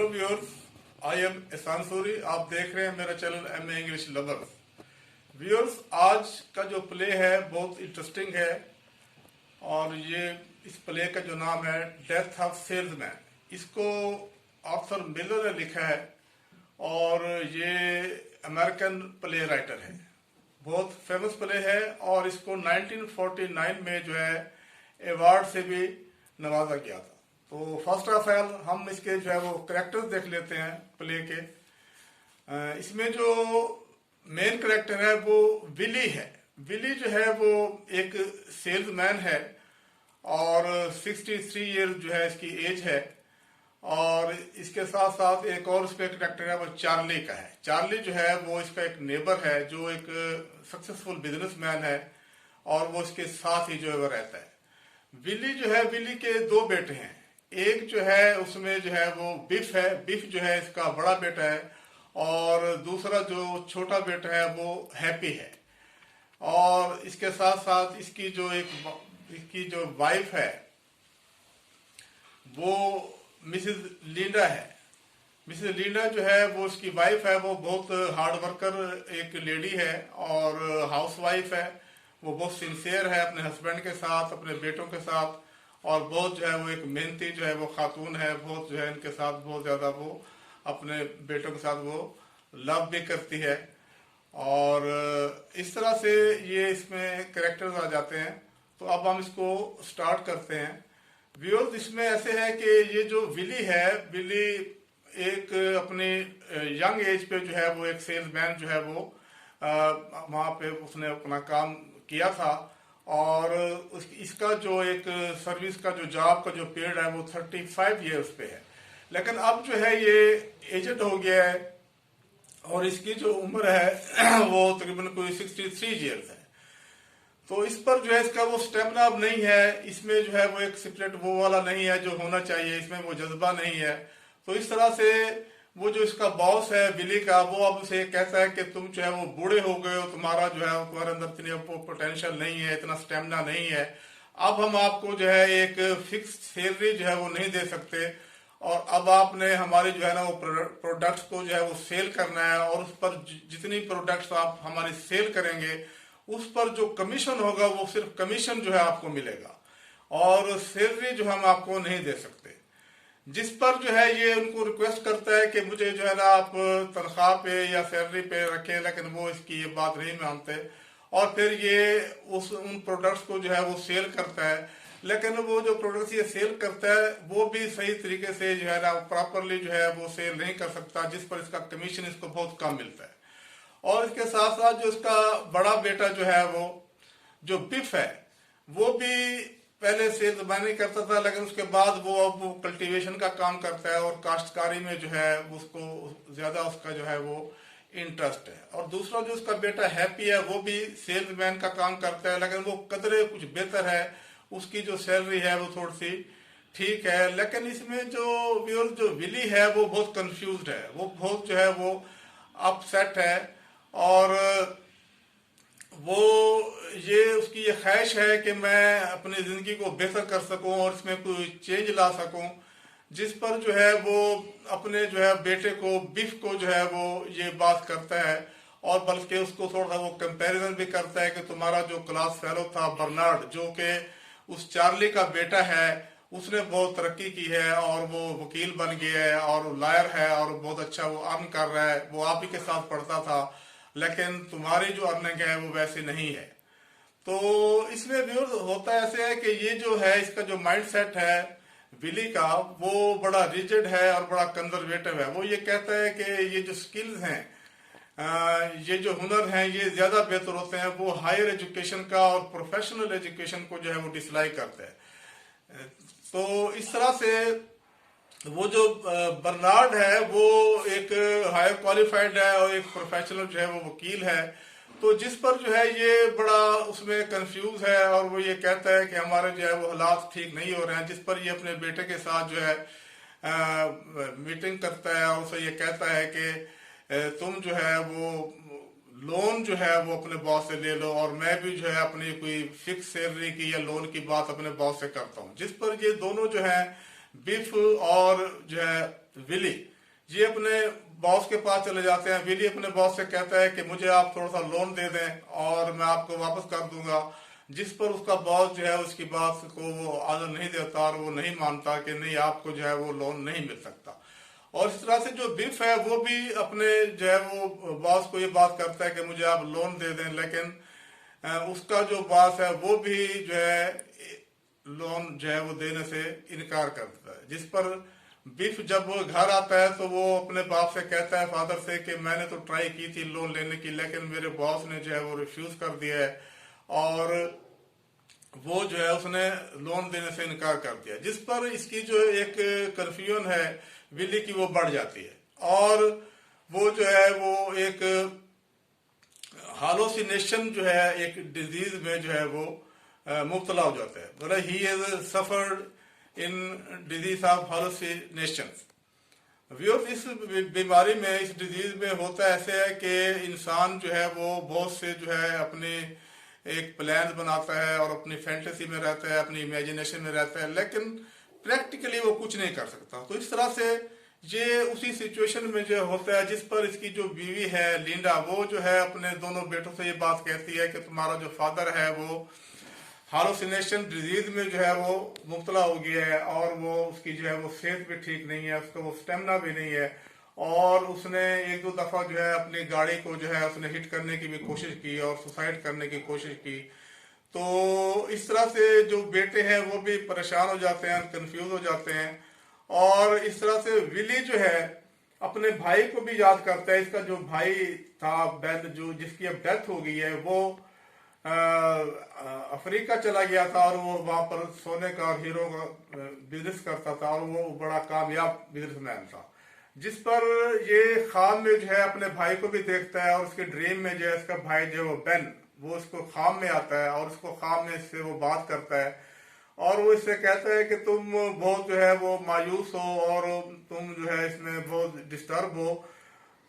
Hello viewers, I am एहसान सूरी। आप देख रहे हैं मेरा channel M English lovers. Viewers, आज का जो प्ले है बहुत इंटरेस्टिंग है और ये इस प्ले का जो नाम है डेथ ऑफ सेल्समैन, इसको आर्थर मिलर ने लिखा है और ये अमेरिकन प्ले राइटर है। बहुत फेमस प्ले है और इसको 1949 में जो है अवार्ड से भी नवाजा गया था। तो फर्स्ट ऑफ ऑल हम इसके जो है वो कैरेक्टर्स देख लेते हैं प्ले के। इसमें जो मेन कैरेक्टर है वो विली है। विली जो है वो एक सेल्समैन है और 63 ईयर जो है इसकी एज है। और इसके साथ साथ एक और उसका कैरेक्टर है वो चार्ली का है। चार्ली जो है वो इसका एक नेबर है जो एक सक्सेसफुल बिजनेसमैन है और वो इसके साथ ही जो है वो रहता है। विली जो है, विली के दो बेटे हैं। एक जो है उसमें जो है वो बिफ है, बिफ जो है इसका बड़ा बेटा है और दूसरा जो छोटा बेटा है वो हैप्पी है। और इसके साथ साथ इसकी जो वाइफ है वो मिसेस लिंडा है। मिसेस लिंडा जो है वो उसकी वाइफ है, वो बहुत हार्ड वर्कर एक लेडी है और हाउस वाइफ है। वो बहुत सिंसियर है अपने हस्बैंड के साथ, अपने बेटों के साथ, और बहुत जो है वो एक मेहनती जो है वो खातून है। बहुत जो है इनके साथ बहुत ज़्यादा वो अपने बेटों के साथ वो लव भी करती है। और इस तरह से ये इसमें कैरेक्टर्स आ जाते हैं। तो अब हम इसको स्टार्ट करते हैं। व्यूअर्स, इसमें ऐसे है कि ये जो विली है, विली एक अपनी यंग एज पे जो है वो एक सेल्समैन जो है वो वहाँ पे उसने अपना काम किया था और इसका जो एक सर्विस का जो जॉब का जो पीरियड है वो 35 ईयर्स पे है। लेकिन अब जो है ये एजेड हो गया है और इसकी जो उम्र है वो तकरीबन कोई 63 ईयर्स है। तो इस पर जो है इसका वो स्टेमिना अब नहीं है। इसमें जो है वो एक स्पिरिट वो वाला नहीं है जो होना चाहिए, इसमें वो जज्बा नहीं है। तो इस तरह से वो जो इसका बॉस है विली का, वो अब उसे कहता है कि तुम जो है वो बूढ़े हो गए हो, तुम्हारा जो है तुम्हारे अंदर इतनी पोटेंशियल नहीं है, इतना स्टेमिना नहीं है। अब हम आपको जो है एक फिक्स सैलरी जो है वो नहीं दे सकते और अब आपने हमारी जो है ना वो प्रोडक्ट्स को जो है वो सेल करना है और उस पर जितनी प्रोडक्ट्स आप हमारी सेल करेंगे उस पर जो कमीशन होगा वो सिर्फ कमीशन जो है आपको मिलेगा और सैलरी जो हम आपको नहीं दे सकते। जिस पर जो है ये उनको रिक्वेस्ट करता है कि मुझे जो है ना आप तनख्वाह पे या सैलरी पे रखें, लेकिन वो इसकी ये बात नहीं मानते और फिर ये उन प्रोडक्ट्स को जो है वो सेल करता है। लेकिन वो जो प्रोडक्ट्स ये सेल करता है वो भी सही तरीके से जो है ना प्रॉपरली जो है वो सेल नहीं कर सकता, जिस पर इसका कमीशन इसको बहुत कम मिलता है। और इसके साथ साथ जो इसका बड़ा बेटा जो है वो जो बिफ है वो भी पहले सेल्समैनी करता था, लेकिन उसके बाद वो अब वो कल्टीवेशन का काम करता है और काश्तकारी में जो है उसको ज्यादा उसका जो है वो इंटरेस्ट है। और दूसरा जो उसका बेटा हैप्पी है वो भी सेल्समैन का काम करता है, लेकिन वो कदरे कुछ बेहतर है, उसकी जो सैलरी है वो थोड़ी सी ठीक है। लेकिन इसमें जो विली है वो बहुत कंफ्यूज्ड है, वो बहुत जो है वो अपसेट है और वो ये उसकी ये ख्वाहिश है कि मैं अपनी जिंदगी को बेहतर कर सकूं और इसमें कोई चेंज ला सकूं। जिस पर जो है वो अपने जो है बेटे को बिफ को जो है वो ये बात करता है और बल्कि उसको थोड़ा सा वो कंपैरिजन भी करता है कि तुम्हारा जो क्लास फेलो था बर्नार्ड, जो कि उस चार्ली का बेटा है, उसने बहुत तरक्की की है और वो वकील बन गया है और लॉयर है और बहुत अच्छा वो अर्न कर रहा है, वो आप ही के साथ पढ़ता था, लेकिन तुम्हारी जो अर्निंग है वो वैसे नहीं है। तो इसमें भी होता ऐसे है कि ये जो है इसका जो माइंड सेट है विली का वो बड़ा रिजिड है और बड़ा कंजर्वेटिव है। वो ये कहता है कि ये जो स्किल्स हैं, ये जो हुनर हैं, ये ज्यादा बेहतर होते हैं। वो हायर एजुकेशन का और प्रोफेशनल एजुकेशन को जो है वो डिसलाइक करता है। तो इस तरह से वो जो बर्नार्ड है वो एक हायर क्वालिफाइड है और एक प्रोफेशनल जो है वो वकील है। तो जिस पर जो है ये बड़ा उसमें कंफ्यूज है और वो ये कहता है कि हमारे जो है वो हालात ठीक नहीं हो रहे हैं। जिस पर ये अपने बेटे के साथ जो है मीटिंग करता है और उसे ये कहता है कि तुम जो है वो लोन जो है वो अपने बॉस से ले लो और मैं भी जो है अपनी कोई फिक्स सैलरी की या लोन की बात अपने बॉस से करता हूँ। जिस पर ये दोनों जो है बिफ और जो है विली, ये अपने बॉस के पास चले जाते हैं। विली अपने बॉस से कहता है कि मुझे आप थोड़ा सा लोन दे दें और मैं आपको वापस कर दूंगा, जिस पर उसका बॉस जो है उसकी बात को वो आदर नहीं देता और वो नहीं मानता कि नहीं, आपको जो है वो लोन नहीं मिल सकता। और इस तरह से जो बिफ है वो भी अपने जो है वो बॉस को ये बात करता है कि मुझे आप लोन दे दें, लेकिन उसका जो बॉस है वो भी जो है लोन जो है वो देने से इनकार कर देता है। जिस पर बिफ जब वो घर आता है तो वो अपने बाप से कहता है, फादर से, कि मैंने तो ट्राई की थी लोन लेने की, लेकिन मेरे बॉस ने जो है वो रिफ्यूज कर दिया है और वो जो है उसने लोन देने से इनकार कर दिया। जिस पर इसकी जो एक कंफ्यूजन है विली की वो बढ़ जाती है और वो जो है वो एक हालोसिनेशन जो है एक डिजीज में जो है वो मुब्तला हो जाता है। मतलब he has suffered in disease of hallucination. Viewers, इस बीमारी में, इस डिजीज में होता ऐसे है कि इंसान जो है वो बहुत से जो है अपने एक प्लान बनाता है और अपनी फैंटेसी में रहता है, अपनी इमेजिनेशन में रहता है, लेकिन प्रैक्टिकली वो कुछ नहीं कर सकता। तो इस तरह से ये उसी सिचुएशन में जो होता है, जिस पर इसकी जो बीवी है लिंडा, वो जो है अपने दोनों बेटों से ये बात कहती है कि तुम्हारा जो फादर है वो हालोसिनेशन डिजीज में जो है वो मुब्तला हो गया है और वो उसकी जो है वो सेहत भी ठीक नहीं है, उसका वो स्टेमिना भी नहीं है और उसने एक दो दफा जो है अपनी गाड़ी को जो है उसने हिट करने की भी कोशिश की और सुसाइड करने की कोशिश की। तो इस तरह से जो बेटे हैं वो भी परेशान हो जाते हैं, कंफ्यूज हो जाते हैं और इस तरह से विली जो है अपने भाई को भी याद करता है। इसका जो भाई था बेन, जो जिसकी अब डेथ हो गई है, वो अफ्रीका चला गया था और वो वहां पर सोने का और हीरो का बिजनेस करता था और वो बड़ा कामयाब बिजनेसमैन था। जिस पर ये ख्वाब में जो है अपने भाई को भी देखता है और उसके ड्रीम में जो है इसका भाई जो है बेन, वो उसको ख्वाब में आता है और उसको ख्वाब में इससे वो बात करता है और वो इससे कहता है कि तुम बहुत जो है वो मायूस हो और तुम जो है इसमें बहुत डिस्टर्ब हो,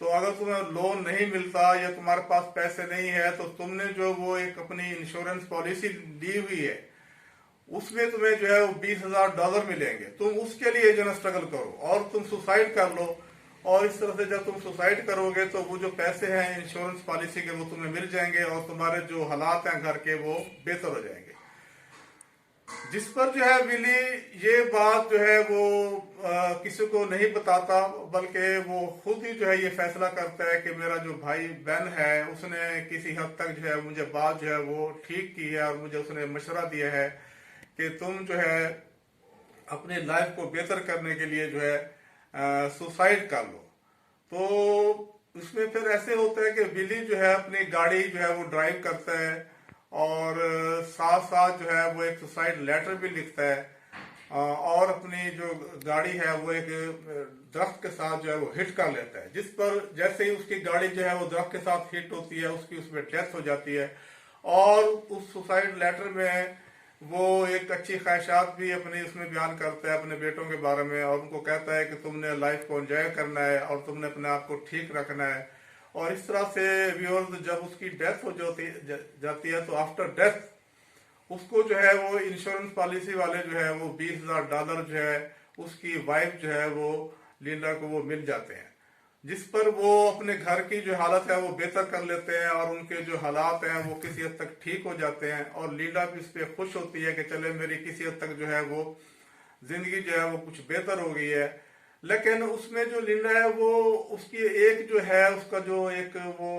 तो अगर तुम्हें लोन नहीं मिलता या तुम्हारे पास पैसे नहीं है तो तुमने जो वो एक अपनी इंश्योरेंस पॉलिसी ली हुई है उसमें तुम्हें जो है वो $20,000 मिलेंगे, तुम उसके लिए जो है स्ट्रगल करो और तुम सुसाइड कर लो और इस तरह से जब तुम सुसाइड करोगे तो वो जो पैसे हैं इंश्योरेंस पॉलिसी के वो तुम्हें मिल जाएंगे और तुम्हारे जो हालात हैं घर के वो बेहतर हो जाएंगे। जिस पर जो है विली ये बात जो है वो किसी को नहीं बताता, बल्कि वो खुद ही जो है ये फैसला करता है कि मेरा जो भाई बेन है उसने किसी हद तक जो है मुझे बात जो है वो ठीक की है और मुझे उसने मशवरा दिया है कि तुम जो है अपनी लाइफ को बेहतर करने के लिए जो है सुसाइड कर लो। तो उसमें फिर ऐसे होता है कि विली जो है अपनी गाड़ी जो है वो ड्राइव करता है और साथ साथ जो है वो एक सुसाइड लेटर भी लिखता है और अपनी जो गाड़ी है वो एक दरख्त के साथ जो है वो हिट कर लेता है। जिस पर जैसे ही उसकी गाड़ी जो है वो दरख्त के साथ हिट होती है उसकी उसमें डेथ हो जाती है और उस सुसाइड लेटर में वो एक अच्छी ख्वाहिशात भी अपनी उसमें बयान करता है अपने बेटों के बारे में और उनको कहता है कि तुमने लाइफ को एंजॉय करना है और तुमने अपने आप को ठीक रखना है। और इस तरह से व्यूअर्स, जब उसकी डेथ हो जाती है तो आफ्टर डेथ उसको जो है वो इंश्योरेंस पॉलिसी वाले जो है वो $20,000 जो है उसकी वाइफ जो है वो लिंडा को वो मिल जाते हैं, जिस पर वो अपने घर की जो हालत है वो बेहतर कर लेते हैं और उनके जो हालात हैं वो किसी हद तक ठीक हो जाते हैं और लिंडा भी इस पर खुश होती है कि चले मेरी किसी हद तक जो है वो जिंदगी जो है वो कुछ बेहतर हो गई है। लेकिन उसमें जो लिंडा है वो उसकी एक जो है उसका जो एक वो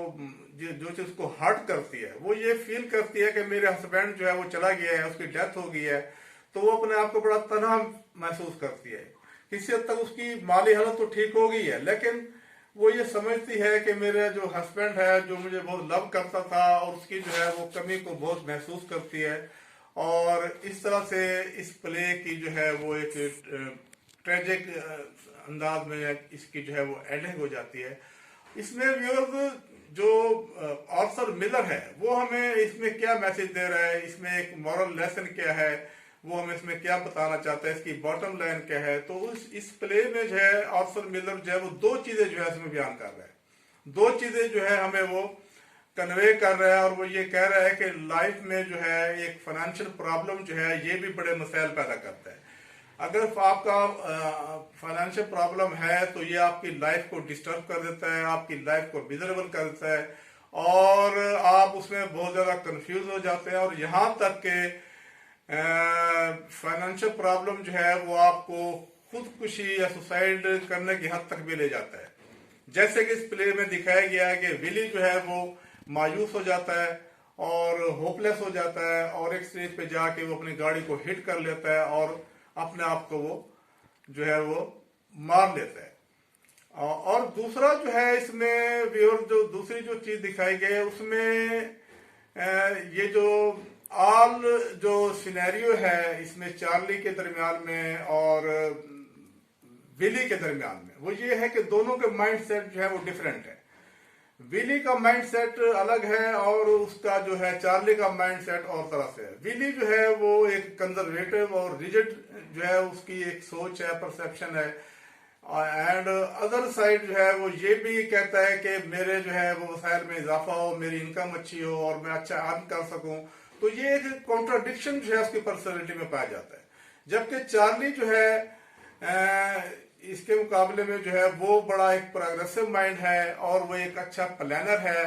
जो चीज उसको हर्ट करती है वो ये फील करती है कि मेरे हस्बैंड जो है वो चला गया है, उसकी डेथ हो गई है, तो वो अपने आप को बड़ा तनहा महसूस करती है। किसी हद तक उसकी माली हालत तो ठीक हो गई है लेकिन वो ये समझती है कि मेरा जो हस्बैंड है जो मुझे बहुत लव करता था और उसकी जो है वो कमी को बहुत महसूस करती है और इस तरह से इस प्ले की जो है वो एक ट्रेजिक अंदाज में इसकी जो है वो एंडिंग हो जाती है। इसमें व्यूअर्स जो ऑर्थर मिलर है वो हमें इसमें क्या मैसेज दे रहा है, इसमें एक मॉरल लेसन क्या है, वो हमें इसमें क्या बताना चाहता है, इसकी बॉटम लाइन क्या है। तो इस प्ले में जो है ऑर्थर मिलर जो है वो दो चीजें जो है इसमें बयान कर रहा है, दो चीजें जो है हमें वो कन्वे कर रहा है और वो ये कह रहा है कि लाइफ में जो है एक फाइनेंशियल प्रॉब्लम जो है ये भी बड़े मसाइल पैदा करता है। अगर आपका फाइनेंशियल प्रॉब्लम है तो ये आपकी लाइफ को डिस्टर्ब कर देता है, आपकी लाइफ को मिजरेबल कर देता है और आप उसमें बहुत ज़्यादा कंफ्यूज हो जाते हैं और यहाँ तक के फाइनेंशियल प्रॉब्लम जो है वो आपको खुदकुशी या सुसाइड करने की हद तक भी ले जाता है। जैसे कि इस प्ले में दिखाया गया है कि विली जो है वो मायूस हो जाता है और होपलेस हो जाता है और एक स्टेज पे जाके वो अपनी गाड़ी को हिट कर लेता है और अपने आप को वो जो है वो मार लेता है। और दूसरा जो है इसमें व्यूअर जो दूसरी जो चीज दिखाई गई है उसमें ये जो आल जो सिनेरियो है इसमें चार्ली के दरमियान में और विली के दरमियान में वो ये है कि दोनों के माइंड सेट जो है वो डिफरेंट है। विली का माइंड सेट अलग है और उसका जो है चार्ली का माइंड सेट और तरह से है। विली जो है वो एक कंजर्वेटिव और रिजिड जो है उसकी एक सोच है, परसेप्शन है एंड अदर साइड जो है वो ये भी कहता है कि मेरे जो है वो वसाइल में इजाफा हो, मेरी इनकम अच्छी हो और मैं अच्छा अर्न कर सकूं। तो ये एक कॉन्ट्राडिक्शन जो है उसकी पर्सनैलिटी में पाया जाता है। जबकि चार्ली जो है इसके मुकाबले में जो है वो बड़ा एक प्रोग्रेसिव माइंड है और वो एक अच्छा प्लानर है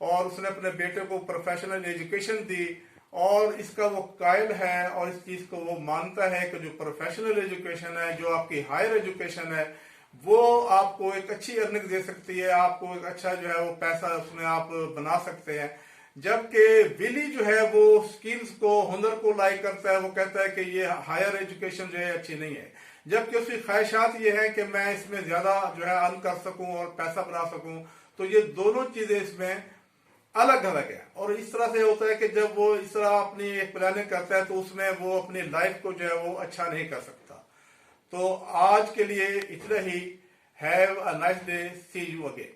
और उसने अपने बेटे को प्रोफेशनल एजुकेशन दी और इसका वो कायल है और इस चीज को वो मानता है कि जो प्रोफेशनल एजुकेशन है, जो आपकी हायर एजुकेशन है, वो आपको एक अच्छी अर्निंग दे सकती है, आपको एक अच्छा जो है वो पैसा उसमें आप बना सकते हैं। जबकि विली जो है वो स्किल्स को, हुनर को लाइक करता है, वो कहता है कि ये हायर एजुकेशन जो है अच्छी नहीं है। जबकि उसकी ख्वाहिशात ये है कि मैं इसमें ज्यादा जो है अर्न कर सकूं और पैसा बना सकूं। तो ये दोनों चीजें इसमें अलग अलग है और इस तरह से होता है कि जब वो इस तरह अपनी एक प्लानिंग करता है तो उसमें वो अपनी लाइफ को जो है वो अच्छा नहीं कर सकता। तो आज के लिए इतना ही। Have a nice day, see you again.